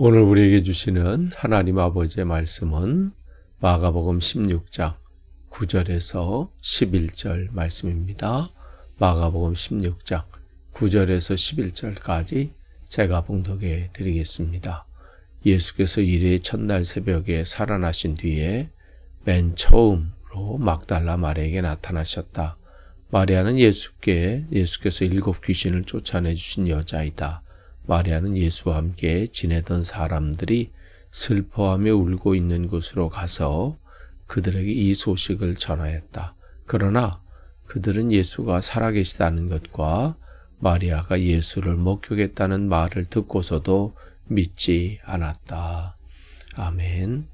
오늘 우리에게 주시는 하나님 아버지의 말씀은 마가복음 16장 9절에서 11절 말씀입니다. 마가복음 16장 9절에서 11절까지 제가 봉독해 드리겠습니다. 예수께서 일의 첫날 새벽에 살아나신 뒤에 맨 처음으로 막달라 마리아에게 나타나셨다. 마리아는 예수께서 7 귀신을 쫓아내주신 여자이다. 마리아는 예수와 함께 지내던 사람들이 슬퍼하며 울고 있는 곳으로 가서 그들에게 이 소식을 전하였다. 그러나 그들은 예수가 살아계시다는 것과 마리아가 예수를 목격했다는 말을 듣고서도 믿지 않았다. 아멘.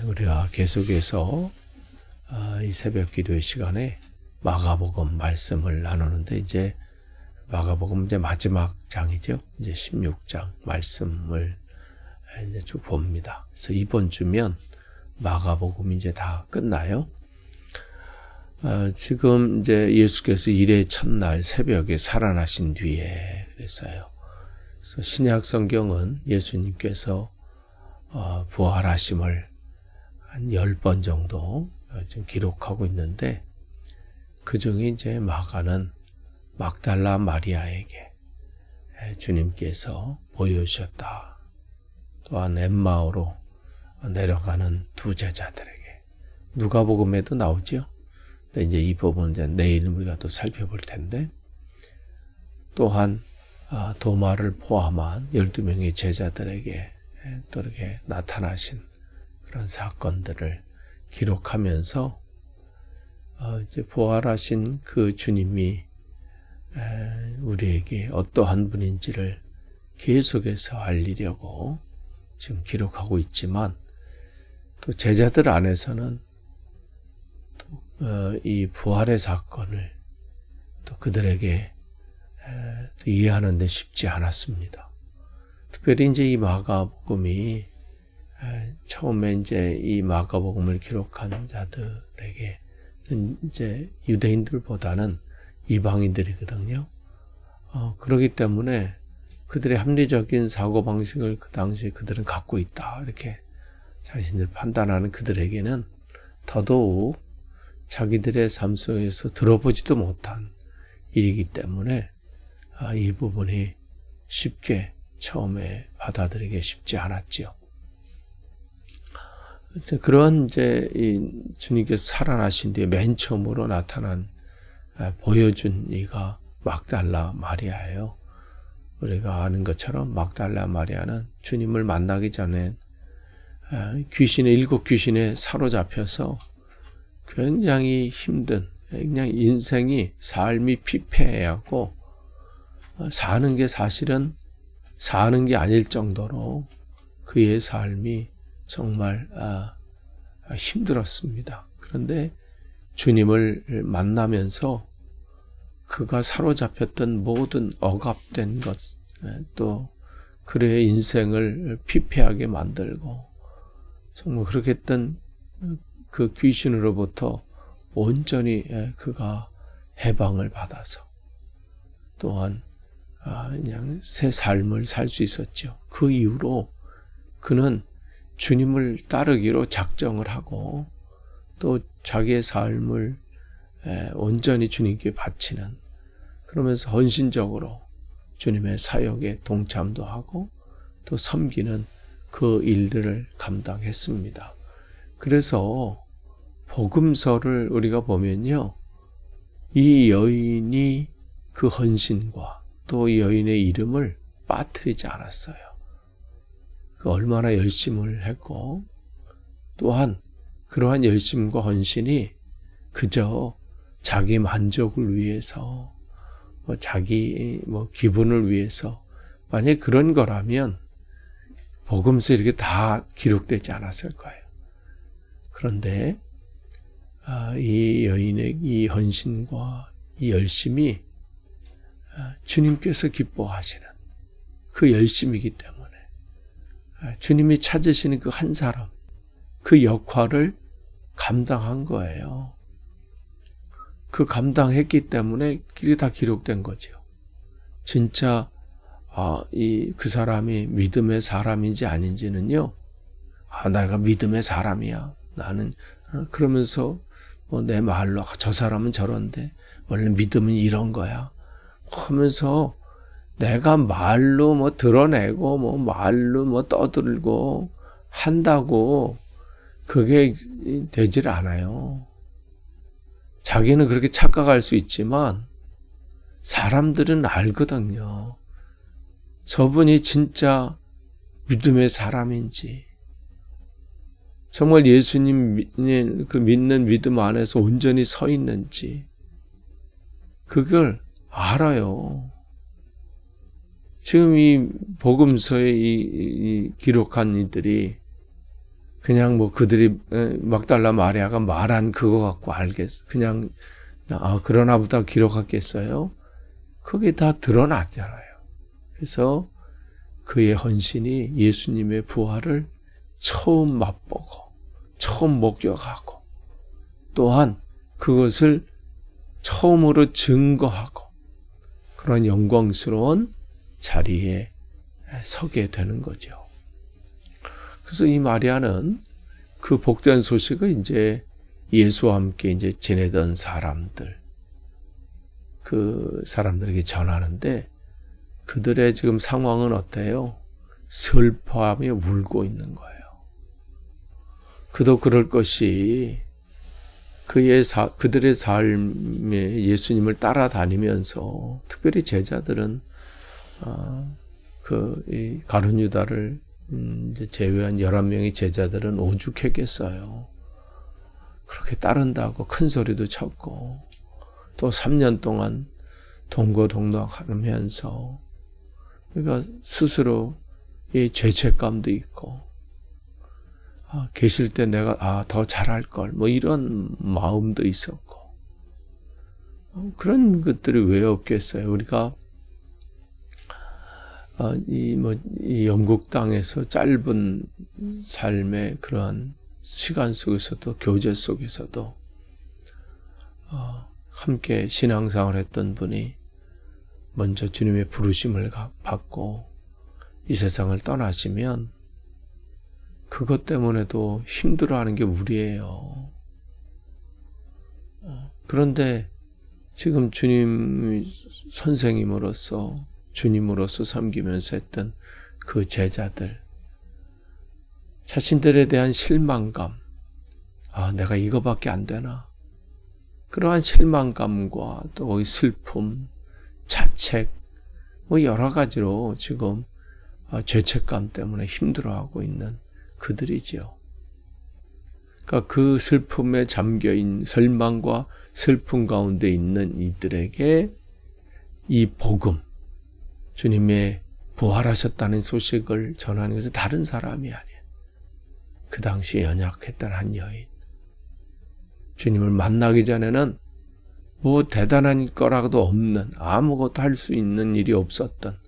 우리가 계속해서 이 새벽 기도의 시간에 마가복음 말씀을 나누는데 이제 마가복음 이제 마지막 장이죠. 이제 16장 말씀을 이제 쭉 봅니다. 그래서 이번 주면 마가복음이 이제 다 끝나요. 지금 이제 예수께서 일의 첫날 새벽에 살아나신 뒤에 그랬어요. 그래서 신약 성경은 예수님께서 부활하심을 한 10번 정도 지금 기록하고 있는데 그 중에 이제 마가는 막달라 마리아에게 주님께서 보여주셨다. 또한 엠마오로 내려가는 두 제자들에게 누가복음에도 나오죠. 근데 이제 이 부분은 이제 내일 우리가 또 살펴볼 텐데 또한 도마를 포함한 12명의 제자들에게 또 이렇게 나타나신 그런 사건들을 기록하면서 이제 부활하신 그 주님이 우리에게 어떠한 분인지를 계속해서 알리려고 지금 기록하고 있지만 또 제자들 안에서는 또 이 부활의 사건을 또 그들에게 또 이해하는 데 쉽지 않았습니다. 특별히 이제 이 마가복음이 처음에 이제 이 마가복음을 기록한 자들에게는 이제 유대인들보다는 이방인들이거든요. 그렇기 때문에 그들의 합리적인 사고방식을 그 당시에 그들은 갖고 있다. 이렇게 자신들 판단하는 그들에게는 더더욱 자기들의 삶 속에서 들어보지도 못한 일이기 때문에 이 부분이 쉽게 처음에 받아들이기 쉽지 않았지요. 그런 이제 이 주님께서 살아나신 뒤에 맨 처음으로 나타난 보여준 이가 막달라 마리아예요. 우리가 아는 것처럼 막달라 마리아는 주님을 만나기 전에 일곱 귀신에 사로잡혀서 굉장히 힘든, 그냥 인생이 삶이 피폐해갖고 사는 게 사실은 사는 게 아닐 정도로 그의 삶이 정말 힘들었습니다. 그런데 주님을 만나면서 그가 사로잡혔던 모든 억압된 것, 또 그의 인생을 피폐하게 만들고 정말 그렇게 했던 그 귀신으로부터 온전히 그가 해방을 받아서 또한 그냥 새 삶을 살 수 있었죠. 그 이후로 그는 주님을 따르기로 작정을 하고 또 자기의 삶을 온전히 주님께 바치는, 그러면서 헌신적으로 주님의 사역에 동참도 하고 또 섬기는 그 일들을 감당했습니다. 그래서 복음서를 우리가 보면요, 이 여인이 그 헌신과 또 이 여인의 이름을 빠뜨리지 않았어요. 그 얼마나 열심을 했고 또한 그러한 열심과 헌신이 그저 자기 만족을 위해서 자기 기분을 위해서, 만약에 그런 거라면 복음서에 이렇게 다 기록되지 않았을 거예요. 그런데 이 여인의 이 헌신과 이 열심이 주님께서 기뻐하시는 그 열심이기 때문에 주님이 찾으시는 그 한 사람, 그 역할을 감당한 거예요. 그 감당했기 때문에 길이 다 기록된 거죠. 진짜 그 사람이 믿음의 사람인지 아닌지는요, 내가 믿음의 사람이야. 나는, 그러면서 내 말로, 저 사람은 저런데, 원래 믿음은 이런 거야. 하면서 내가 말로 드러내고, 말로 떠들고 한다고 그게 되질 않아요. 자기는 그렇게 착각할 수 있지만, 사람들은 알거든요. 저분이 진짜 믿음의 사람인지, 정말 예수님 그 믿는 믿음 안에서 온전히 서 있는지, 그걸 알아요. 지금 이 복음서에 이 기록한 이들이 그냥 그들이 막달라 마리아가 말한 그거 갖고 알겠어. 그냥 그러나 보다 기록하겠어요? 그게 다 드러났잖아요. 그래서 그의 헌신이 예수님의 부활을 처음 맛보고 처음 목격하고 또한 그것을 처음으로 증거하고 그런 영광스러운 자리에 서게 되는 거죠. 그래서 이 마리아는 그 복된 소식을 이제 예수와 함께 이제 지내던 사람들, 그 사람들에게 전하는데 그들의 지금 상황은 어때요? 슬퍼하며 울고 있는 거예요. 그도 그럴 것이 그들의 삶에 예수님을 따라다니면서 특별히 제자들은 이 가룟 유다를 이제 제외한 11명의 제자들은 오죽했겠어요. 그렇게 따른다고 큰 소리도 쳤고 또 3년 동안 동거동락하면서 그러니까 스스로 이 죄책감도 있고 계실 때 내가 더 잘할 걸 이런 마음도 있었고 그런 것들이 왜 없겠어요. 우리가 이 영국 땅에서 짧은 삶의 그러한 시간 속에서도 교제 속에서도 함께 신앙생활을 했던 분이 먼저 주님의 부르심을 받고 이 세상을 떠나시면 그것 때문에도 힘들어하는 게 우리예요. 그런데 지금 주님 선생님으로서 주님으로서 섬기면서 했던 그 제자들, 자신들에 대한 실망감, 내가 이거밖에 안 되나? 그러한 실망감과 또 슬픔, 자책, 여러 가지로 지금 죄책감 때문에 힘들어하고 있는 그들이지요. 그러니까 그 슬픔에 잠겨있는 절망과 슬픔 가운데 있는 이들에게 이 복음, 주님의 부활하셨다는 소식을 전하는 것은 다른 사람이 아니에요. 그 당시 연약했던 한 여인. 주님을 만나기 전에는 대단한 거라고도 없는, 아무것도 할 수 있는 일이 없었던,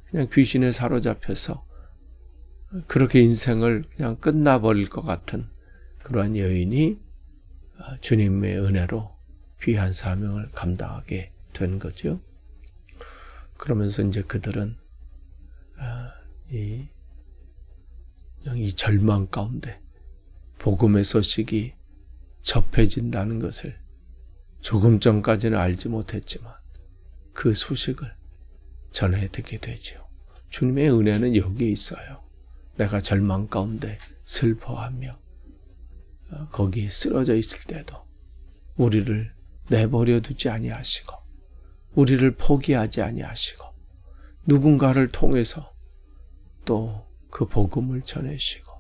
그냥 귀신에 사로잡혀서 그렇게 인생을 그냥 끝나버릴 것 같은 그러한 여인이 주님의 은혜로 귀한 사명을 감당하게 된 거죠. 그러면서 이제 그들은 이 절망 가운데 복음의 소식이 접해진다는 것을 조금 전까지는 알지 못했지만 그 소식을 전해 듣게 되죠. 주님의 은혜는 여기에 있어요. 내가 절망 가운데 슬퍼하며 거기 쓰러져 있을 때도 우리를 내버려 두지 아니하시고 우리를 포기하지 아니하시고 누군가를 통해서 또 그 복음을 전해주시고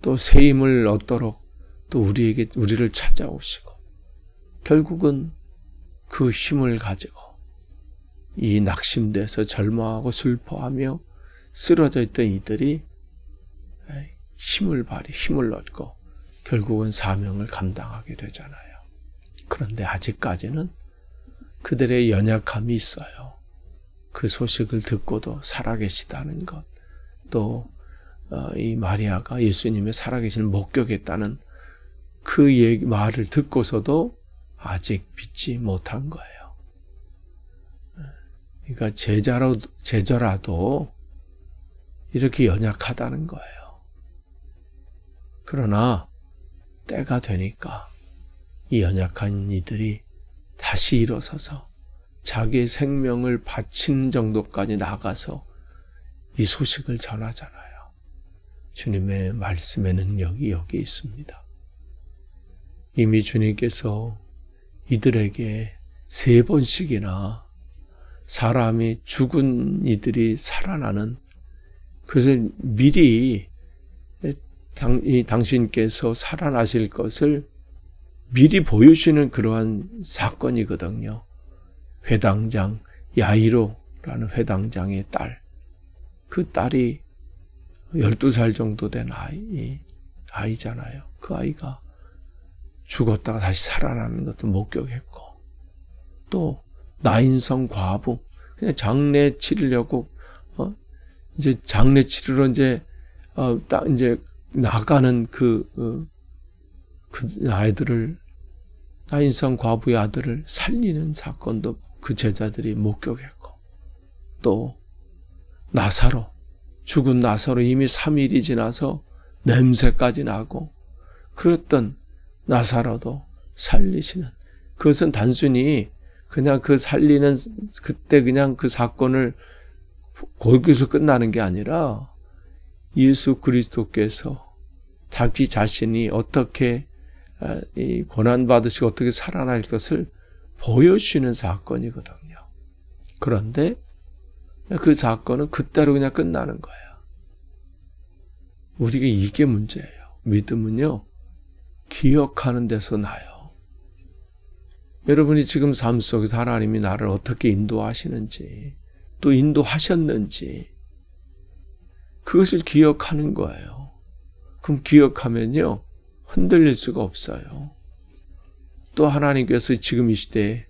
또 새 힘을 얻도록 또 우리를 찾아오시고 결국은 그 힘을 가지고 이 낙심돼서 절망하고 슬퍼하며 쓰러져 있던 이들이 힘을 얻고 결국은 사명을 감당하게 되잖아요. 그런데 아직까지는 그들의 연약함이 있어요. 그 소식을 듣고도 살아계시다는 것, 또 이 마리아가 예수님의 살아계신 목격했다는 그 말을 듣고서도 아직 믿지 못한 거예요. 그러니까 제자라도 이렇게 연약하다는 거예요. 그러나 때가 되니까 이 연약한 이들이 다시 일어서서 자기의 생명을 바치는 정도까지 나가서 이 소식을 전하잖아요. 주님의 말씀의 능력이 여기에 있습니다. 이미 주님께서 이들에게 3번씩이나 사람이 죽은 이들이 살아나는, 그것을 미리 당신께서 살아나실 것을 미리 보여주는 그러한 사건이거든요. 회당장 야이로라는 회당장의 딸, 그 딸이 12살 정도 된 아이잖아요. 그 아이가 죽었다가 다시 살아나는 것도 목격했고, 또 나인성 과부, 그냥 장례 치르려고 이제 장례 치르러 이제 나가는 그 아이들을, 나인성 과부의 아들을 살리는 사건도 그 제자들이 목격했고, 또 나사로, 죽은 나사로 이미 3일이 지나서 냄새까지 나고 그랬던 나사로도 살리시는, 그것은 단순히 그냥 그 살리는 그때 그냥 그 사건을 거기서 끝나는 게 아니라 예수 그리스도께서 자기 자신이 어떻게 고난받으시고 어떻게 살아날 것을 보여주시는 사건이거든요. 그런데 그 사건은 그때로 그냥 끝나는 거예요. 우리가 이게 문제예요. 믿음은요, 기억하는 데서 나요. 여러분이 지금 삶 속에서 하나님이 나를 어떻게 인도하시는지, 또 인도하셨는지, 그것을 기억하는 거예요. 그럼 기억하면요, 흔들릴 수가 없어요. 또 하나님께서 지금 이 시대에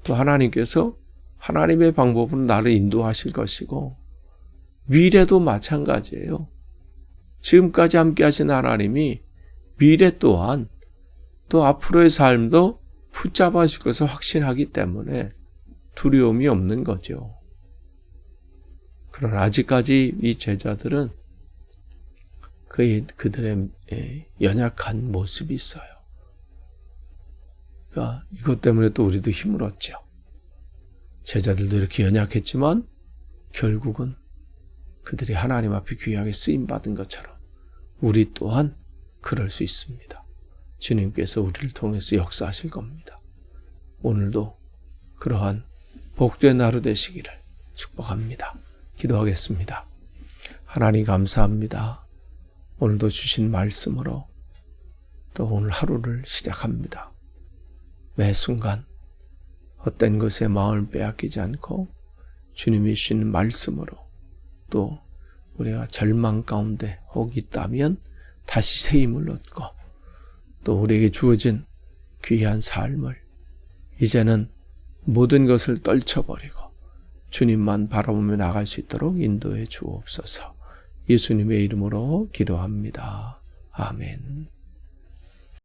또 하나님께서 하나님의 방법으로 나를 인도하실 것이고, 미래도 마찬가지예요. 지금까지 함께 하신 하나님이 미래 또한 또 앞으로의 삶도 붙잡아 줄 것을 확신하기 때문에 두려움이 없는 거죠. 그러나 아직까지 이 제자들은 그들의 연약한 모습이 있어요. 그러니까 이것 때문에 또 우리도 힘을 얻죠. 제자들도 이렇게 연약했지만 결국은 그들이 하나님 앞에 귀하게 쓰임받은 것처럼 우리 또한 그럴 수 있습니다. 주님께서 우리를 통해서 역사하실 겁니다. 오늘도 그러한 복된 하루 되시기를 축복합니다. 기도하겠습니다. 하나님 감사합니다. 오늘도 주신 말씀으로 또 오늘 하루를 시작합니다. 매 순간 헛된 것에 마음을 빼앗기지 않고 주님이 주시는 말씀으로 또 우리가 절망 가운데 혹 있다면 다시 새 힘을 얻고 또 우리에게 주어진 귀한 삶을 이제는 모든 것을 떨쳐버리고 주님만 바라보며 나갈 수 있도록 인도해 주옵소서. 예수님의 이름으로 기도합니다. 아멘.